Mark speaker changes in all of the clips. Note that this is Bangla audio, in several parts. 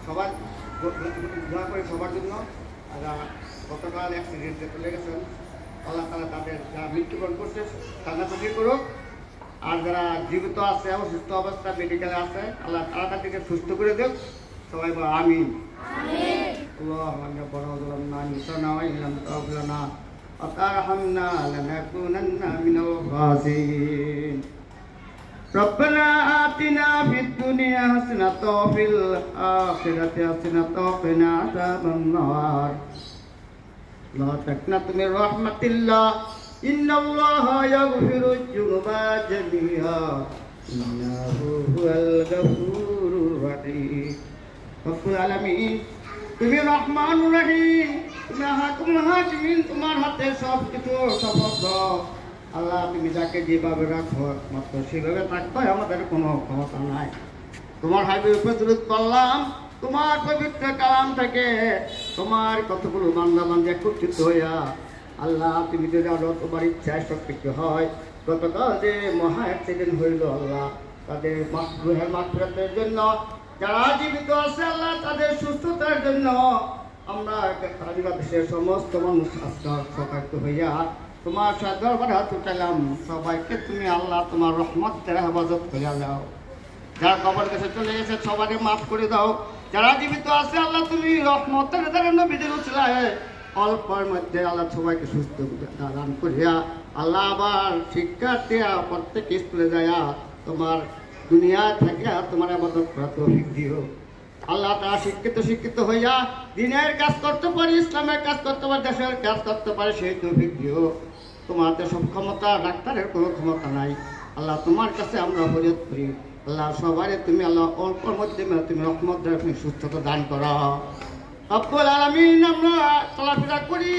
Speaker 1: সবার দোয়া করে সবার জন্য যারা গতকাল অ্যাক্সিডেন্টে চলে গেছেন আল্লাহ তাআলা তাদের যারা মৃত্যুবরণ করছে তাদের করুক, আর যারা জীবিত আছে অসুস্থ অবস্থা মেডিকেলে আছে আল্লাহ তাআলা তাদেরকে সুস্থ করে দেব। সবাই বলো আমিন। আল্লাহুম্মা রাব্বানা যালামনা আনফুসানা ওয়া ইল্লাম তাগফির লানা ওয়া তারহামনা লানাকুনান্না মিনাল খাসিরিন। ربنا آتنا في الدنيا حسنة وفي الآخرة حسنة وقنا عذاب النار لا تقنطوا من رحمة الله إن الله يغفر الذنوب جميعا إنه هو الغفور الرحيم رب العالمين তুমি রহমান রহিম, তুমি হাকিমুল হাকিমিন, তোমার হাতে সব কিছু সফল। আল্লাহ তুমি যাকে যেভাবে রাখো মাত্র সেভাবে থাকতে হয়, আমাদের কোনো ক্ষমতা নাই। তোমার হাবিবের উপর দরুদ পড়লাম, তোমার পবিত্র কালাম থেকে তোমার কতগুলো বান্দা বান্দা একত্রিত হইয়া আল্লাহ তুমি যদি আরো তোমার ইচ্ছায় সব কিছু হয়। গতকাল যে মহা অ্যাক্সিডেন্ট হইল আল্লাহ তাদের রুহের মাগফিরাতের জন্য, যারা জীবিত আছে আল্লাহ তাদের সুস্থতার জন্য আমরা বাংলাদেশের সমস্ত মানুষ সকারিত হইয়া তোমার দরবারে হাত উঠাইলাম। সবাইকে তুমি আল্লাহ তোমার রহমতের হেফাজত করে দাও। যারা কবর কাছে চলে গেছে সবাইকে মাফ করে দাও। যারা জীবিত আছে আল্লাহ তুমি রহমতের দ্বারা নবীদের উছিলায় অল্পের মধ্যে আল্লাহ সবাইকে সুস্থ দান করিয়া আল্লাহ আবার শিক্ষার্থীরা প্রত্যেক স্কুলে যাইয়া তোমার দুনিয়া থেকে তোমার ইবাদত করা তৌফিক দিও। আল্লাহ তারা শিক্ষিত হইয়া দিনের কাজ করতে পারে, ইসলামের কাজ করতে পারে, দেশের কাজ করতে পারে, সেই তৌফিক দিও। তোমার সব ক্ষমতা, ডাক্তারের কোনো ক্ষমতা নাই। আল্লাহ তোমার কাছে আমরা ফরিয়াদ করি, আল্লাহ সবাই তুমি আল্লাহ অল্পর মধ্যে তুমি রহমত দ্বারা তুমি সুস্থতা দান করো। রব্বুল আলামিন আমরা চলাফেরা করি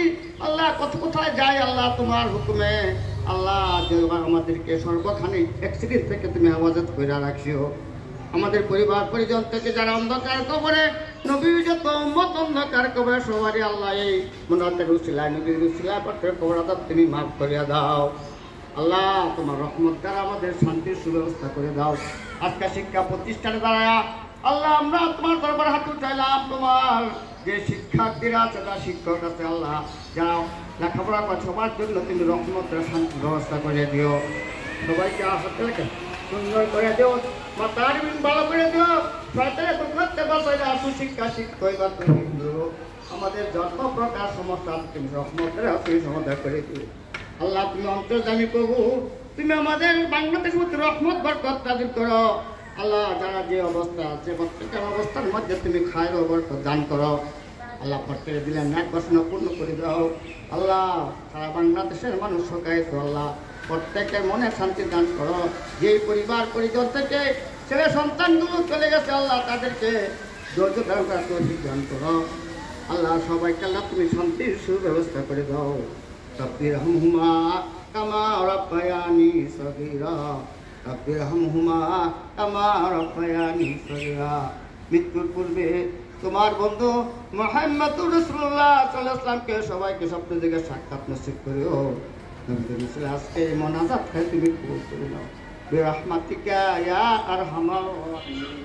Speaker 1: আল্লাহ কোথায় যাই আল্লাহ তোমার হুকুমে। আল্লাহ আমাদেরকে সর্বখানে অ্যাক্সিডেন্ট থেকে তুমি হেফাজত করে রাখিও। আমাদের পরিবার পরিজন থেকে যারা অন্ধকার কবরে নবীর যত উম্মত অন্ধকার কবরে সবারই আল্লাহ এই মুনাতের উসিলায় নবীর উসিলায় পাত্রের কবর আদাব তুমি মাফ করিয়া দাও। আল্লাহ তোমার রহমত দ্বারা আমাদের শান্তির সুব্যবস্থা করে দাও। আজকে শিক্ষা প্রতিষ্ঠানে দাঁড়ায়া আল্লাহ আমরা তোমার দরবার হাত উঠাইলাম। তোমার যে শিক্ষার্থীরা আছে তারা শিক্ষক আছে আল্লাহ যারা লেখাপড়া করে সবার জন্য তুমি রহমত দ্বারা শান্তির ব্যবস্থা করে দিও। সবাইকে হাতে রেখে সুন্দর করে দিও, মাতার বিন ভালো করে দিও, শয়তানের দুর্গতে বাঁচাইয়া সুশিক্ষা শিক্ষা হইবার তুমি দিও। আমাদের যত প্রকার সমস্যা তুমি রহমতের তুমি সমাধান করে দিও। আল্লাহ তুমি অন্তর্জামী প্রভু, তুমি আমাদের বাংলাদেশের মধ্যে রহমত বরকত নাযিল করো। আল্লাহ যারা যে অবস্থা আছে প্রত্যেকের অবস্থার মধ্যে তুমি খায়ের ও বরকত দান করো। আল্লাহ প্রত্যেকে দিলে ন্যাক বাসনা পূর্ণ করে দাও। আল্লাহ সারা বাংলাদেশের মানুষ সকাইতো আল্লাহ প্রত্যেকের মনে শান্তি দান করো। যেই পরিবার পরিজন থেকে ছেলে সন্তানগুলো চলে গেছে আল্লাহ তাদেরকে ধৈর্য ধারণ করার তৌফিক দান করো। আল্লাহ সবাইকে আল্লাহ তুমি শান্তির সুব্যবস্থা করে দাও। রব্বিরহামহুমা কামা রাব্বায়ানি সগীরা, রব্বিরহামহুমা কামা রাব্বায়ানি সগীরা। মৃত্যুর পূর্বে তোমার বন্ধু মুহাম্মদুর রাসূলুল্লাহ সাল্লাল্লাহু আলাইহি ওয়াসাল্লামকে সবাইকে স্বপ্ন থেকে সাক্ষাৎ নসিব করিও। আজকে মোনাজাত খাই তুমি কবুল করে নাও। বিরহমাতিকা ইয়া আরহামার রাহিমিন।